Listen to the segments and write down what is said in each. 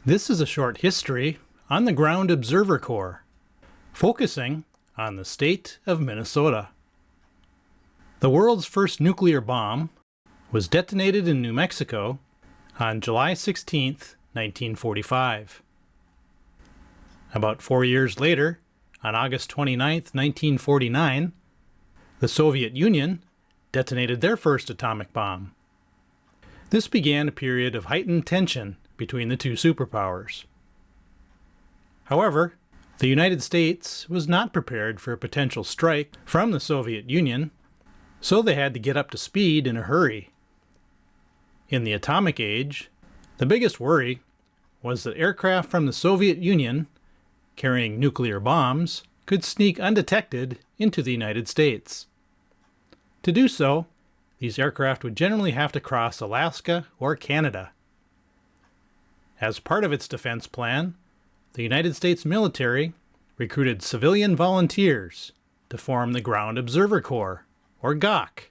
This is a short history on the Ground Observer Corps, focusing on the state of Minnesota. The world's first nuclear bomb was detonated in New Mexico on July 16, 1945. About 4 years later, on August 29, 1949, the Soviet Union detonated their first atomic bomb. This began a period of heightened tension between the two superpowers. However, the United States was not prepared for a potential strike from the Soviet Union, so they had to get up to speed in a hurry. In the atomic age, the biggest worry was that aircraft from the Soviet Union carrying nuclear bombs could sneak undetected into the United States. To do so, these aircraft would generally have to cross Alaska or Canada. As part of its defense plan, the United States military recruited civilian volunteers to form the Ground Observer Corps, or GOC.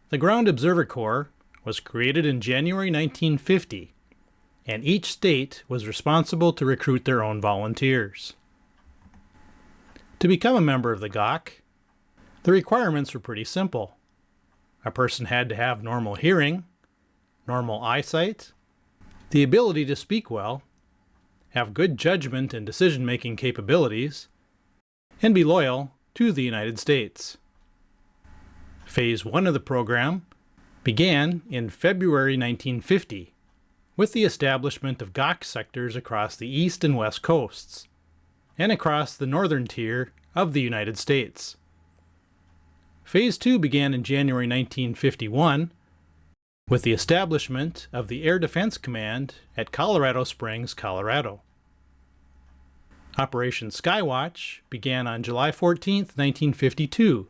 The Ground Observer Corps was created in January 1950, and each state was responsible to recruit their own volunteers. To become a member of the GOC, the requirements were pretty simple. A person had to have normal hearing, normal eyesight, the ability to speak well, have good judgment and decision-making capabilities, and be loyal to the United States. Phase 1 of the program began in February 1950 with the establishment of GOC sectors across the east and west coasts and across the northern tier of the United States. Phase 2 began in January 1951 with the establishment of the Air Defense Command at Colorado Springs, Colorado. Operation Skywatch began on July 14, 1952,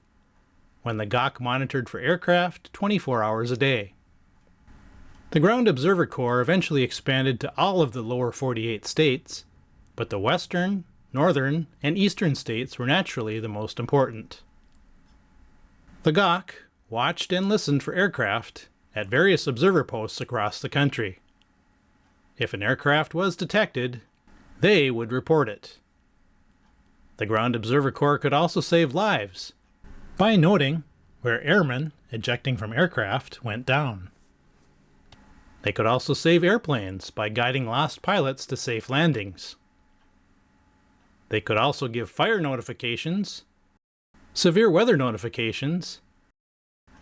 when the GOC monitored for aircraft 24 hours a day. The Ground Observer Corps eventually expanded to all of the lower 48 states, but the western, northern, and eastern states were naturally the most important. The GOC watched and listened for aircraft at various observer posts across the country. If an aircraft was detected, they would report it. The Ground Observer Corps could also save lives by noting where airmen ejecting from aircraft went down. They could also save airplanes by guiding lost pilots to safe landings. They could also give fire notifications, severe weather notifications,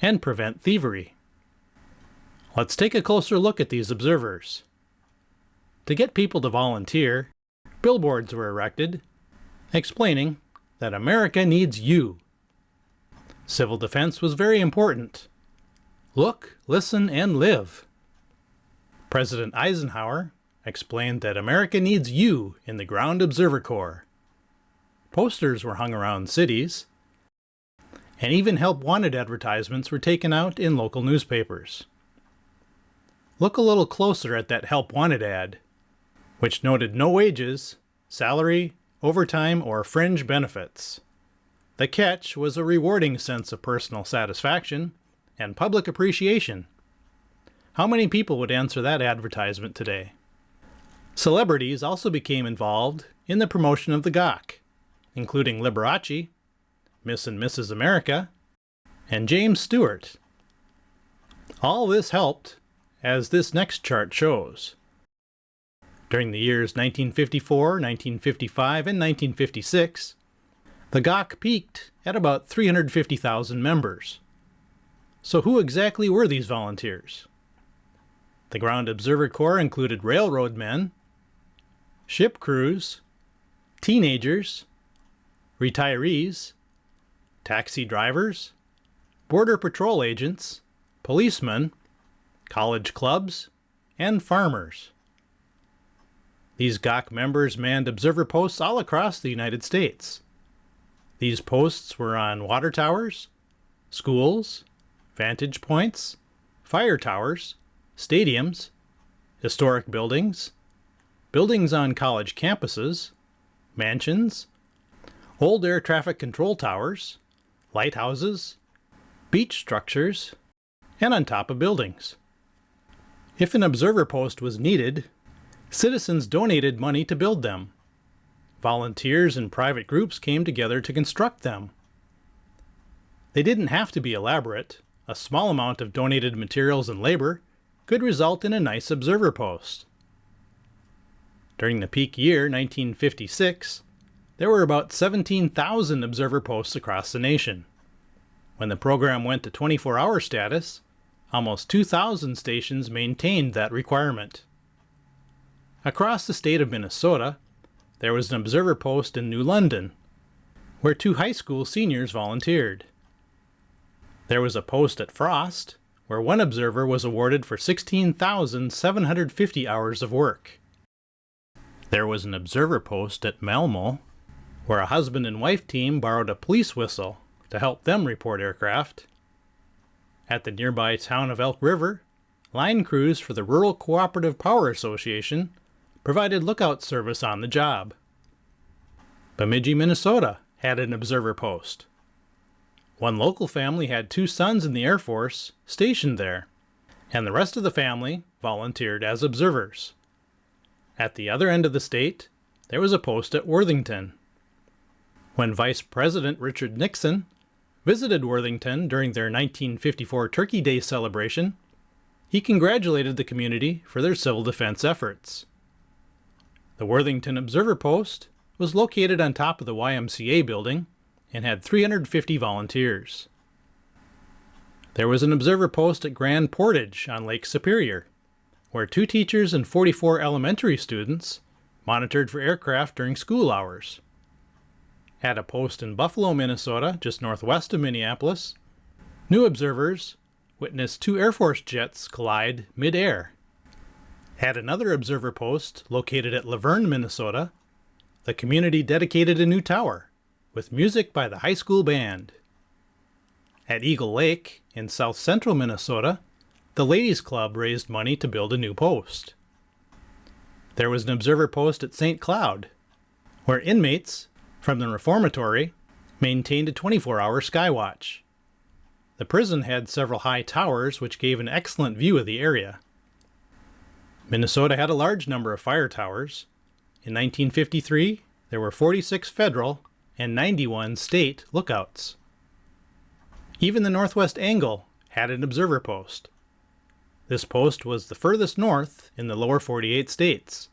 and prevent thievery. Let's take a closer look at these observers. To get people to volunteer, billboards were erected explaining that America needs you. Civil defense was very important. Look, listen, and live. President Eisenhower explained that America needs you in the Ground Observer Corps. Posters were hung around cities, and even help wanted advertisements were taken out in local newspapers. Look a little closer at that help wanted ad, which noted no wages, salary, overtime, or fringe benefits. The catch was a rewarding sense of personal satisfaction and public appreciation. How many people would answer that advertisement today? Celebrities also became involved in the promotion of the GOC, including Liberace, Miss and Mrs. America, and James Stewart. All this helped, as this next chart shows. During the years 1954, 1955, and 1956, the GOC peaked at about 350,000 members. So who exactly were these volunteers? The Ground Observer Corps included railroad men, ship crews, teenagers, retirees, taxi drivers, border patrol agents, policemen, college clubs, and farmers. These GOC members manned observer posts all across the United States. These posts were on water towers, schools, vantage points, fire towers, stadiums, historic buildings, buildings on college campuses, mansions, old air traffic control towers, lighthouses, beach structures, and on top of buildings. If an observer post was needed, Citizens donated money to build them. Volunteers and private groups came together to construct them. They didn't have to be elaborate. A small amount of donated materials and labor could result in a nice observer post. During the peak year, 1956, there were about 17,000 observer posts across the nation. When the program went to 24-hour status, almost 2,000 stations maintained that requirement. Across the state of Minnesota, there was an observer post in New London, where 2 high school seniors volunteered. There was a post at Frost, where one observer was awarded for 16,750 hours of work. There was an observer post at Malmo, where a husband and wife team borrowed a police whistle to help them report aircraft. At the nearby town of Elk River, line crews for the Rural Cooperative Power Association provided lookout service on the job. Bemidji, Minnesota had an observer post. One local family had 2 sons in the Air Force stationed there, and the rest of the family volunteered as observers. At the other end of the state, there was a post at Worthington. When Vice President Richard Nixon visited Worthington during their 1954 Turkey Day celebration, he congratulated the community for their civil defense efforts. The Worthington Observer Post was located on top of the YMCA building and had 350 volunteers. There was an observer post at Grand Portage on Lake Superior, where 2 teachers and 44 elementary students monitored for aircraft during school hours. At a post in Buffalo, Minnesota, just northwest of Minneapolis, new observers witnessed 2 Air Force jets collide mid-air. At another observer post located at Laverne, Minnesota, the community dedicated a new tower with music by the high school band. At Eagle Lake in south central Minnesota, the Ladies Club raised money to build a new post. There was an observer post at St. Cloud, where inmates from the reformatory maintained a 24-hour skywatch. The prison had several high towers which gave an excellent view of the area. Minnesota had a large number of fire towers. In 1953, there were 46 federal and 91 state lookouts. Even the northwest angle had an observer post. This post was the furthest north in the lower 48 states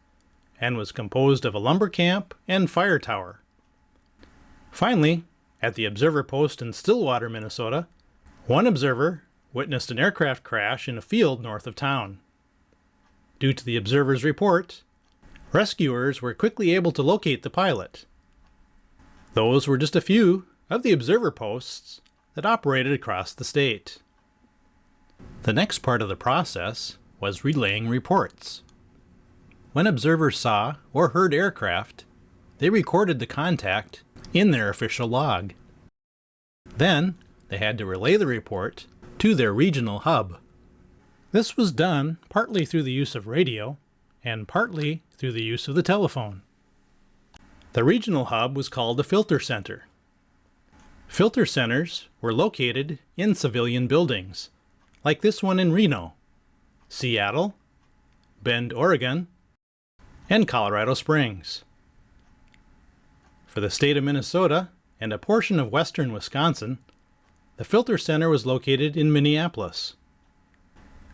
and was composed of a lumber camp and fire tower. Finally, at the observer post in Stillwater, Minnesota, one observer witnessed an aircraft crash in a field north of town. Due to the observer's report, rescuers were quickly able to locate the pilot. Those were just a few of the observer posts that operated across the state. The next part of the process was relaying reports. When observers saw or heard aircraft, they recorded the contact in their official log. Then, they had to relay the report to their regional hub. This was done partly through the use of radio and partly through the use of the telephone. The regional hub was called a filter center. Filter centers were located in civilian buildings, like this one in Reno, Seattle, Bend, Oregon, and Colorado Springs. For the state of Minnesota and a portion of western Wisconsin, the filter center was located in Minneapolis.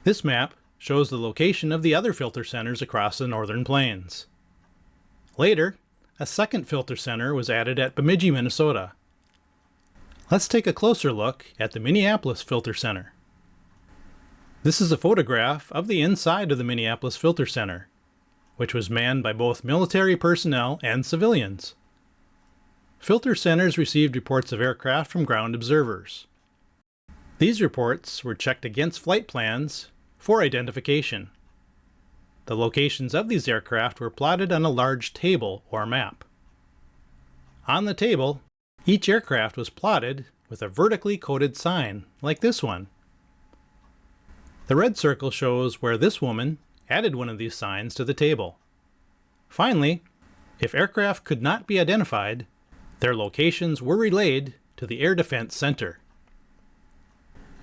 This map shows the location of the other filter centers across the northern plains. Later, a second filter center was added at Bemidji, Minnesota. Let's take a closer look at the Minneapolis Filter Center. This is a photograph of the inside of the Minneapolis Filter Center, which was manned by both military personnel and civilians. Filter centers received reports of aircraft from ground observers. These reports were checked against flight plans for identification. The locations of these aircraft were plotted on a large table or map. On the table, each aircraft was plotted with a vertically coded sign, like this one. The red circle shows where this woman added one of these signs to the table. Finally, if aircraft could not be identified, their locations were relayed to the Air Defense Center.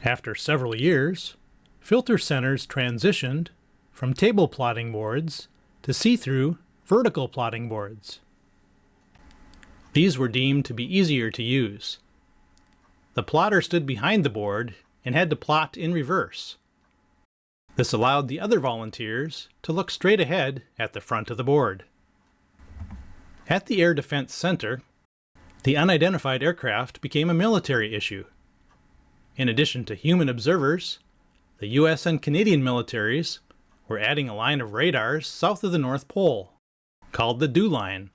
After several years, filter centers transitioned from table plotting boards to see-through vertical plotting boards. These were deemed to be easier to use. The plotter stood behind the board and had to plot in reverse. This allowed the other volunteers to look straight ahead at the front of the board. At the Air Defense Center, the unidentified aircraft became a military issue. In addition to human observers, the US and Canadian militaries were adding a line of radars south of the North Pole, called the DEW line.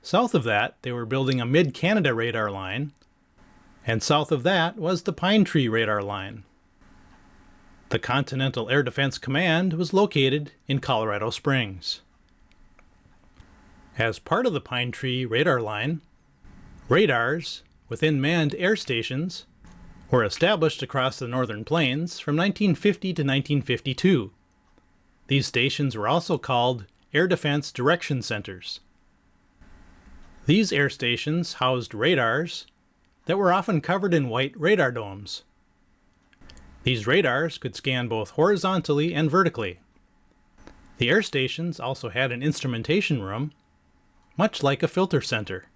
South of that, they were building a Mid-Canada radar line, and south of that was the Pine Tree radar line. The Continental Air Defense Command was located in Colorado Springs. As part of the Pine Tree radar line, radars within manned air stations were established across the Northern Plains from 1950 to 1952. These stations were also called Air Defense Direction Centers. These air stations housed radars that were often covered in white radar domes. These radars could scan both horizontally and vertically. The air stations also had an instrumentation room, much like a filter center.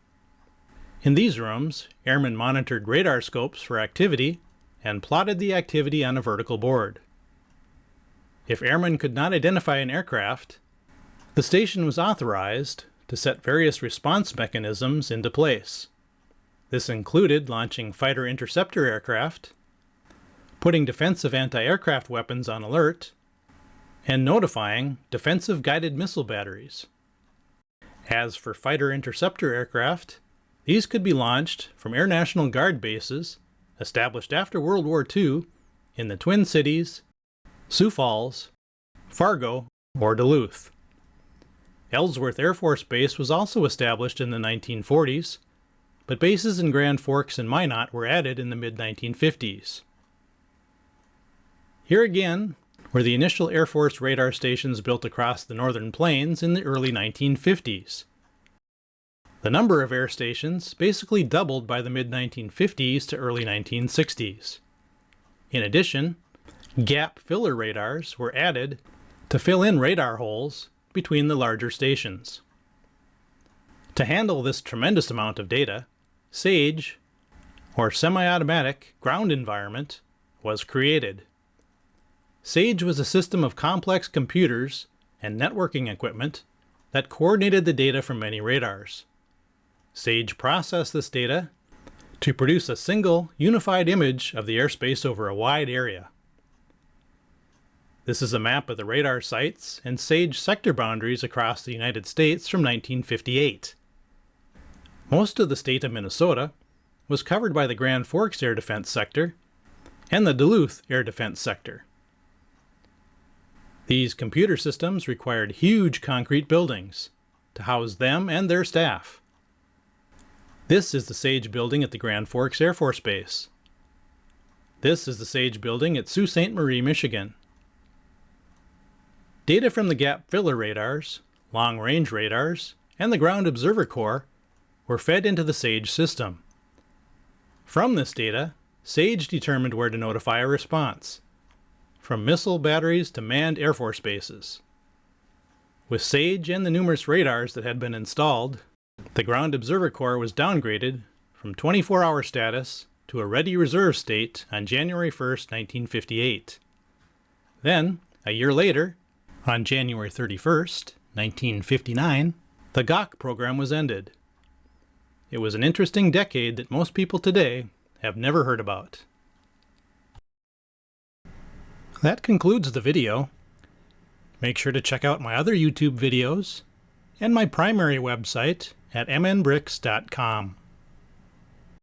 In these rooms, airmen monitored radar scopes for activity and plotted the activity on a vertical board. If airmen could not identify an aircraft, the station was authorized to set various response mechanisms into place. This included launching fighter interceptor aircraft, putting defensive anti-aircraft weapons on alert, and notifying defensive guided missile batteries. As for fighter interceptor aircraft, these could be launched from Air National Guard bases established after World War II in the Twin Cities, Sioux Falls, Fargo, or Duluth. Ellsworth Air Force Base was also established in the 1940s, but bases in Grand Forks and Minot were added in the mid-1950s. Here again were the initial Air Force radar stations built across the Northern Plains in the early 1950s. The number of air stations basically doubled by the mid-1950s to early 1960s. In addition, gap filler radars were added to fill in radar holes between the larger stations. To handle this tremendous amount of data, SAGE, or Semi-Automatic Ground Environment, was created. SAGE was a system of complex computers and networking equipment that coordinated the data from many radars. SAGE processed this data to produce a single, unified image of the airspace over a wide area. This is a map of the radar sites and SAGE sector boundaries across the United States from 1958. Most of the state of Minnesota was covered by the Grand Forks Air Defense Sector and the Duluth Air Defense Sector. These computer systems required huge concrete buildings to house them and their staff. This is the SAGE building at the Grand Forks Air Force Base. This is the SAGE building at Sault Ste. Marie, Michigan. Data from the gap filler radars, long-range radars, and the Ground Observer Corps were fed into the SAGE system. From this data, SAGE determined where to notify a response, from missile batteries to manned Air Force bases. With SAGE and the numerous radars that had been installed, the Ground Observer Corps was downgraded from 24-hour status to a ready reserve state on January 1, 1958. Then, a year later, on January 31, 1959, the GOC program was ended. It was an interesting decade that most people today have never heard about. That concludes the video. Make sure to check out my other YouTube videos and my primary website at mnbricks.com.